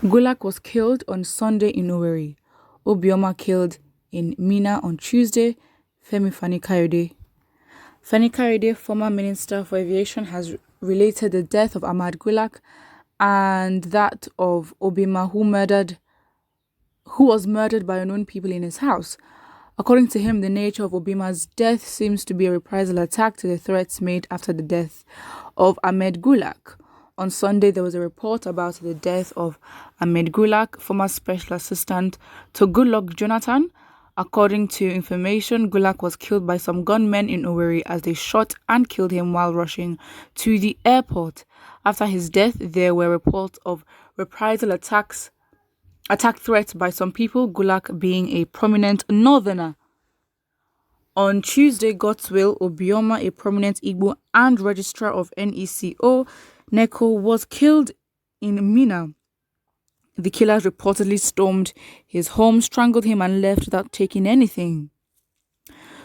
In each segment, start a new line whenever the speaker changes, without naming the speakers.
Gulak was killed on Sunday in Owerri. Obioma killed in Minna on Tuesday. Fani-Kayode. Fani-Kayode, former Minister for Aviation, has related the death of Ahmad Gulak and that of Obioma, who was murdered by unknown people in his house. According to him, the nature of Obioma's death seems to be a reprisal attack to the threats made after the death of Ahmed Gulak. On Sunday, there was a report about the death of Ahmed Gulak, former special assistant to Goodluck Jonathan. According to information, Gulak was killed by some gunmen in Owerri as they shot and killed him while rushing to the airport. After his death, there were reports of reprisal attack threats by some people, Gulak being a prominent northerner. On Tuesday, K²Ll, Obioma, a prominent Igbo and registrar of Inequality, was killed in Minna. The killers reportedly stormed his home, strangled him and left without taking anything.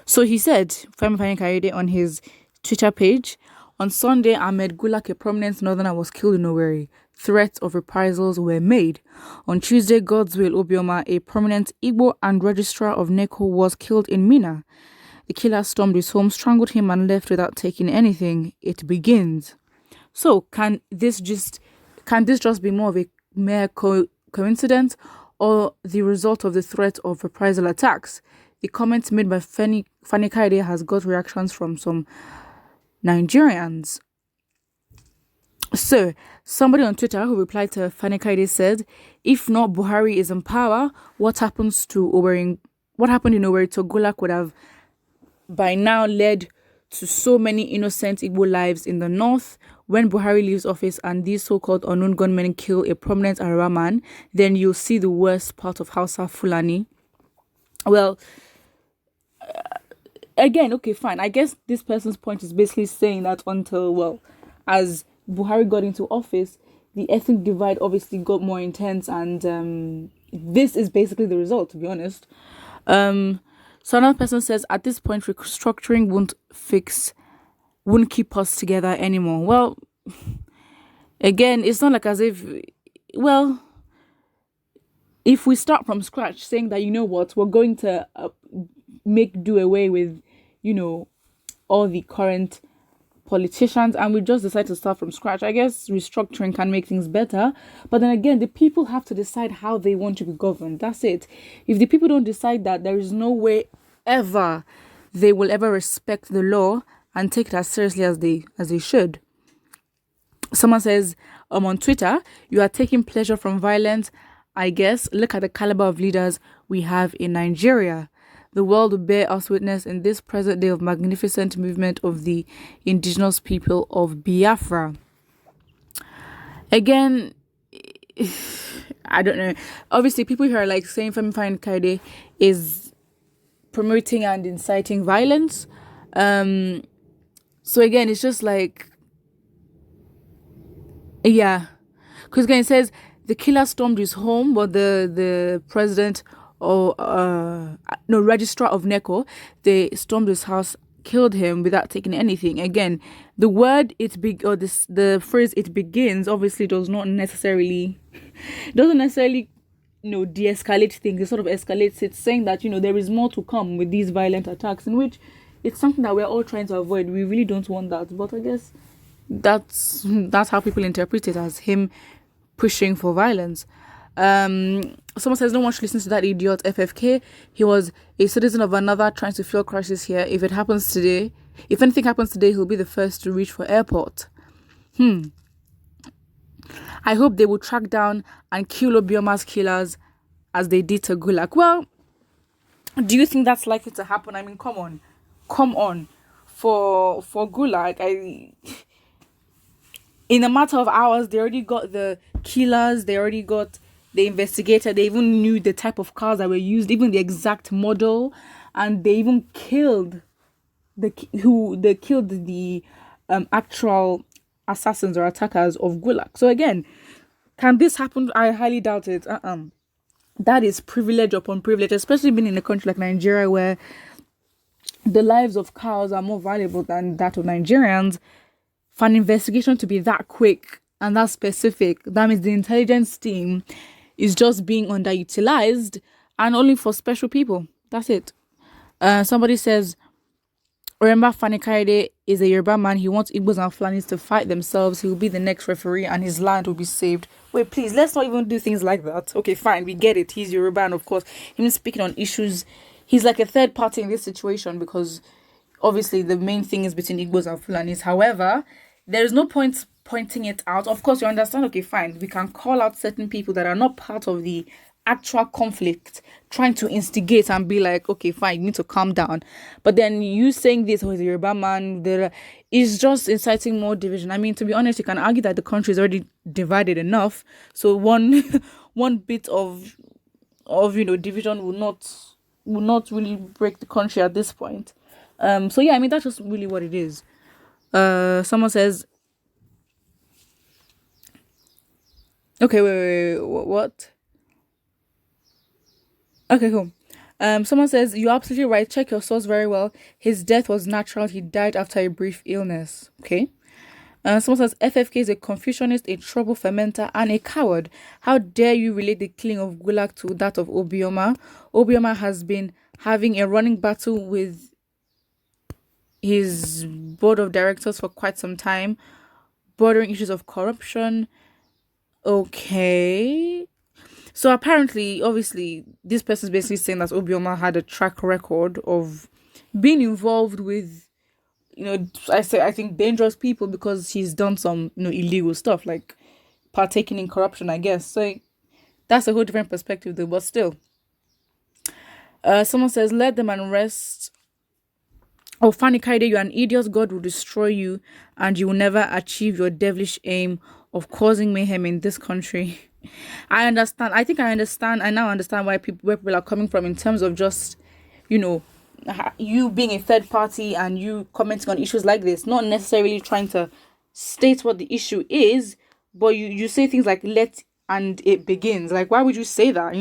So he said, Fani-Kayode, on his Twitter page, on Sunday, Ahmed Gulak, a prominent northerner, was killed in Owerri. Threats of reprisals were made. On Tuesday, K²Ll, Obioma, a prominent Igbo and registrar of Inequality, was killed in Minna. The killer stormed his home, strangled him and left without taking anything. It begins. So can this just be more of a mere coincidence or the result of the threat of reprisal attacks? The comments made by Fani-Kayode has got reactions from some Nigerians. So, somebody on Twitter who replied to Fani-Kayode said, if not Buhari is in power, what happened in Owerri to Gulak would have by now led to so many innocent Igbo lives in the north. When Buhari leaves office and these so-called unknown gunmen kill a prominent Araba man, then you'll see the worst part of Hausa Fulani. Well, again, okay, fine. I guess this person's point is basically saying that as Buhari got into office, the ethnic divide obviously got more intense, and this is basically the result, to be honest. So another person says, at this point, restructuring won't keep us together anymore. Well, again, it's not like as if, if we start from scratch saying that, you know what, we're going to do away with, all the current politicians, and we just decide to start from scratch, I guess restructuring can make things better. But then again, the people have to decide how they want to be governed. That's it. If the people don't decide that, there is no way ever they will ever respect the law and take it as seriously as they should. Someone says on Twitter, you are taking pleasure from violence. I guess look at the caliber of leaders we have in Nigeria. The world will bear us witness in this present day of magnificent movement of the indigenous people of Biafra. Again, I don't know. Obviously, people here are like saying Fani-Kayode is promoting and inciting violence. So again, it's just like, yeah. Because again, it says the killer stormed his home, but the president registrar of Neko, they stormed his house, killed him without taking anything. Again, the phrase "it begins" obviously doesn't necessarily de-escalate things. It sort of escalates. It's saying that there is more to come with these violent attacks, in which it's something that we're all trying to avoid. We really don't want that, but I guess that's how people interpret it, as him pushing for violence. Someone says no one should listen to that idiot FFK. He was a citizen of another trying to fuel crisis here. If anything happens today, he'll be the first to reach for airport. I hope they will track down and kill Obioma's killers as they did to Gulak. Well, do you think that's likely to happen? I mean, come on. For Gulak, in a matter of hours, they already got the killers. They already got the investigator. They even knew the type of cars that were used, even the exact model, and they even killed the actual assassins or attackers of Gulak. So again, can this happen? I highly doubt it. That is privilege upon privilege, especially being in a country like Nigeria, where the lives of cows are more valuable than that of Nigerians. For an investigation to be that quick and that specific, that means the intelligence team is just being underutilized and only for special people. That's it. Somebody says, remember, Fani-Kayode is a Yoruba man. He wants Igbos and Fulanis to fight themselves. He will be the next referee and his land will be saved. Wait, please, let's not even do things like that. Okay, fine, we get it. He's Yoruba, and of course, him speaking on issues, he's like a third party in this situation because obviously the main thing is between Igbos and Fulanis. However, there is no point pointing it out. Of course, you understand, okay, fine, we can call out certain people that are not part of the actual conflict, trying to instigate and be like, okay, fine, you need to calm down. But then you saying this, he's a Yoruba man, there is just inciting more division. I mean, to be honest, you can argue that the country is already divided enough. So one one bit of division will not really break the country at this point. So yeah, I mean, that's just really what it is. Someone says, okay, wait, what? Okay, cool. Someone says, you're absolutely right. Check your source very well. His death was natural. He died after a brief illness. Okay. Someone says, FFK is a Confucianist, a trouble fermenter, and a coward. How dare you relate the killing of Gulak to that of Obioma? Obioma has been having a running battle with his board of directors for quite some time, bordering issues of corruption. Okay. So apparently, obviously, this person is basically saying that Obioma had a track record of being involved with, I think dangerous people because he's done some, illegal stuff like partaking in corruption, I guess. So that's a whole different perspective though, but still. Someone says, let the man rest. Oh, Fani-Kayode, you're an idiot. God will destroy you and you will never achieve your devilish aim of causing mayhem in this country. I understand. I now understand where people are coming from in terms of just, you being a third party and you commenting on issues like this, not necessarily trying to state what the issue is, but you say things like let and it begins. Like, why would you say that,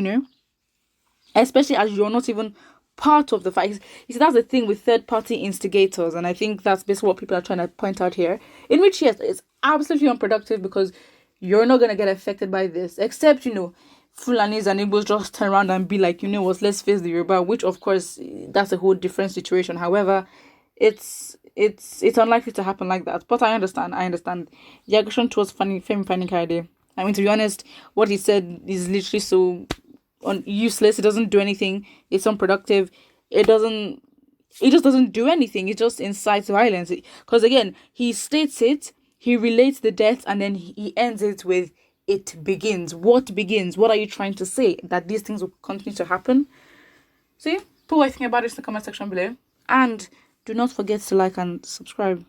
Especially as you're not even part of the fight. You see, that's the thing with third party instigators, and I think that's basically what people are trying to point out here. In which, yes, it's absolutely unproductive because you're not going to get affected by this, except, Fulanis and Igbos just turn around and be like, what, let's face the Yoruba, which, of course, that's a whole different situation. However, it's unlikely to happen like that. But I understand. The aggression towards Fani-Kayode. I mean, to be honest, what he said is literally so useless. It doesn't do anything. It's unproductive. It just doesn't do anything. It just incites violence. Because, again, he states it, he relates the death, and then he ends it with, it begins. What begins? What are you trying to say? That these things will continue to happen? See? Put what you think about it in the comment section below. And do not forget to like and subscribe.